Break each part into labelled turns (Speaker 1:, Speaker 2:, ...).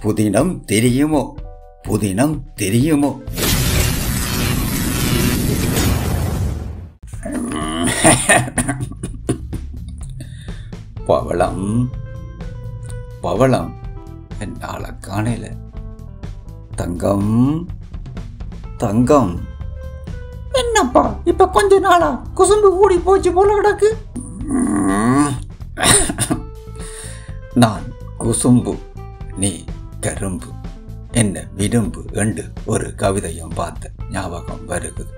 Speaker 1: புதினம் தெரியுமோ? புதினம் தெரியுமோ? பவளம் பவளம் என்னால காணல. தங்கம் தங்கம்.
Speaker 2: என்னப்பா இப்ப கொஞ்ச நாளா குசும்பு கூடி போச்சு போல கிடக்கு.
Speaker 1: நான் குசும்பு, நீ கரும்பு, என்ன விரும்பு என்று ஒரு கவிதையும் பார்த்த ஞாபகம் வருகுது.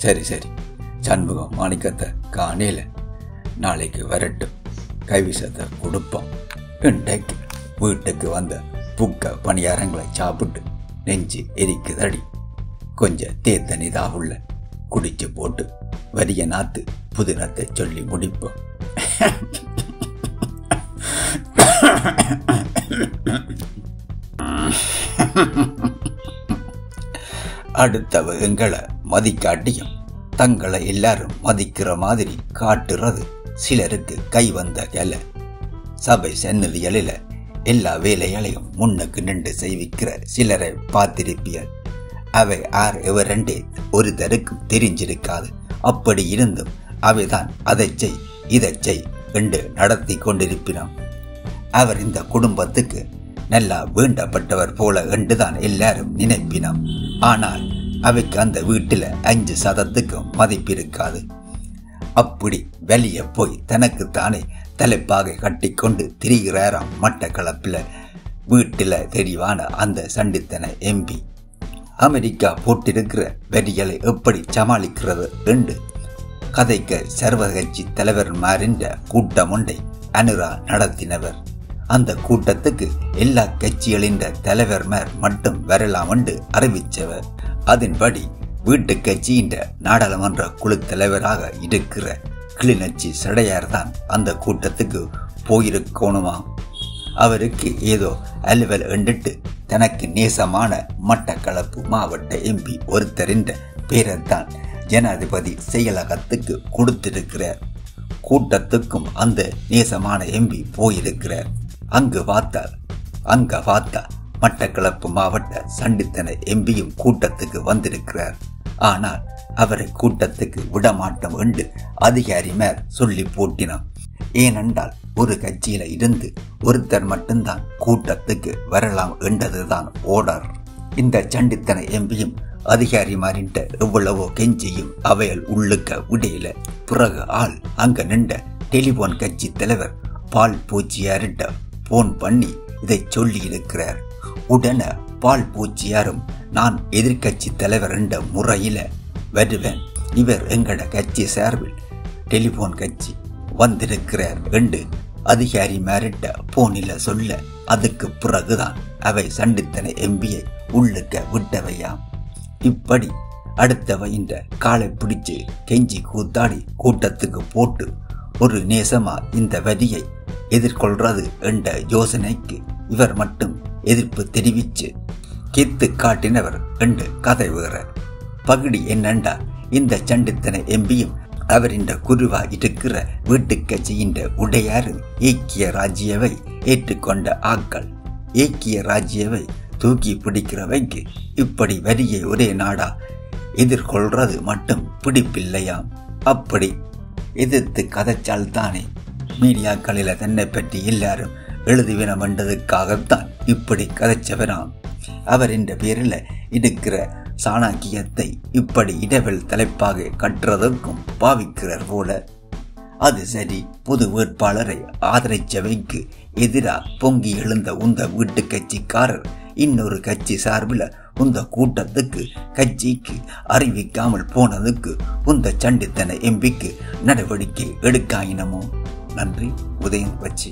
Speaker 1: சரி சரி, சண்முகம் மாணிக்கத்தை காணல. நாளைக்கு வரட்டும், கைவிசத்தை கொடுப்போம். இன்றைக்கு வீட்டுக்கு வந்த புக்க பணியாரங்களை சாப்பிட்டு நெஞ்சு எரிக்குதடி. கொஞ்சம் தேத்தனி தாவுள்ள குடிச்சு போட்டு வரிய நாத்து புதினத்தை சொல்லி முடிப்போம். அடுத்தவ எங்களை மதிக்காட்டியும் தங்களை எல்லாரும் மதிக்கிற மாதிரி காட்டுறது சிலருக்கு கை வந்த கலை. சபை சன்னதிகளில் எல்லா வேலைகளையும் முன்னுக்கு நின்று செய்விக்கிற சிலரை பார்த்திருப்பியல். அவை ஆர் எவரெண்டே ஒரு தருக்கும் தெரிஞ்சிருக்காது. அப்படி இருந்தும் அவைதான் அதை செய் இதை செய் என்று நடத்தி கொண்டிருப்பினோம். அவர் இந்த குடும்பத்துக்கு நல்லா வேண்டப்பட்டவர் போல என்றுதான் எல்லாரும் நினைப்பினோம். ஆனால் அவைக்கு அந்த வீட்டில் 5% மதிப்பிருக்காது. அப்படி வெளியே போய் தனக்குத்தானே தலைப்பாக கட்டிக்கொண்டு திரிகிறாராம் மட்டக்களப்பில் வீட்டில் தெரிவான அந்த சண்டித்தன எம்பி. அமெரிக்கா போட்டிருக்கிற வரிகளை எப்படி சமாளிக்கிறது என்று கதைக்க சர்வ கட்சி தலைவர்மாரின் கூட்டம் ஒன்றை அனுரா நடத்தினவர். அந்த கூட்டத்துக்கு எல்லா கட்சிகளின் தலைவர்மார் மட்டும் வரலாம் என்று அறிவிச்சவர். அதன்படி வீட்டு கட்சியின் நாடாளுமன்ற குழு தலைவராக இருக்கிற கிளிநொச்சி சடையார் தான் அந்த கூட்டத்துக்கு போயிருக்கணுமா. அவருக்கு ஏதோ அலுவல் என்றிட்டு தனக்கு நேசமான மட்டக்களப்பு மாவட்ட எம்பி ஒருத்தரின் பேரைத்தான் ஜனாதிபதி செயலகத்துக்கு கொடுத்திருக்கிறார். கூட்டத்துக்கும் அந்த நேசமான எம்பி போயிருக்கிறார். அங்க பார்த்தா மட்டக்களப்பு மாவட்ட சண்டித்தன எம்பியும் கூட்டத்துக்கு வந்திருக்கிறார். ஆனால் அவரை கூட்டத்துக்கு விடமாட்டோம் என்று அதிகாரிமார் சொல்லி போட்டினான். ஏனென்றால் ஒரு கட்சியில இருந்து ஒருத்தர் மட்டும்தான் கூட்டத்துக்கு வரலாம் என்றதுதான் ஓடர். இந்த சண்டித்தன எம்பியும் அதிகாரிமாரின் எவ்வளவோ கெஞ்சியும் அவையல் உள்ளுக்க விடையில. பிறகு ஆள் அங்க நின்ற டெலிபோன் கட்சி தலைவர் பால் பூச்சியாரிட்ட போன் பண்ணி இதை சொல்லி இருக்கிறார். உடனே பால் பூச்சியாரும் நான் எதிர்கட்சி தலைவர் என்ற முறையில வருவேன், இவர் எங்கட கட்சி சார்பில் டெலிபோன் கட்சி வந்திருக்கிறார் என்று அதிகாரி மாரிட்ட போனில சொல்ல, அதுக்கு பிறகுதான் அவை சண்டித்தன எம்பியை உள்ளுக்க விட்டவையாம். இப்படி அடுத்தவை இந்த காலை பிடிச்சு கெஞ்சி கூத்தாடி கூட்டத்துக்கு போட்டு ஒரு நேசமா இந்த வரியை எதிர்கொள்றது என்ற யோசனைக்கு இவர் மட்டும் எதிர்ப்பு தெரிவிச்சு கெத்து காட்டினவர் என்று கதை வேற. பகுடி என்னண்டா இந்த சண்டித்தன எம்பியும் அவரின் குருவா இருக்கிற வீட்டு கட்சியின் உடையாரும் ஏக்கிய ராஜ்யவை ஏற்றுக்கொண்ட ஆக்கள். ஏக்கிய ராஜ்யவை தூக்கி பிடிக்கிறவைக்கு இப்படி வரியை ஒரே நாடா எதிர்கொள்றது மட்டும் பிடிப்பில்லையாம். அப்படி எதிர்த்து கதைச்சால் தானே மீடியாக்களில தன்னை பற்றி எல்லாரும் எழுதுவினம் என்றதுக்காகத்தான் இப்படி கதைச்சவராம். அவர் என்ற பேரில் இருக்கிற சாணக்கியத்தை இப்படி இடவெல் தலைப்பாக கட்டுறதுக்கும் பாவிக்கிறார் போல. அது சரி, புது வேட்பாளரை ஆதரிச்சவைக்கு எதிரா பொங்கி எழுந்த உந்த வீட்டு கட்சிக்காரர் இன்னொரு கட்சி சார்பில் உந்த கூட்டத்துக்கு கட்சிக்கு அறிவிக்காமல் போனதுக்கு உந்த சண்டித்தன எம்பிக்கு நடவடிக்கை எடுக்காயினமோ. நன்றி. உதயம் வச்சு.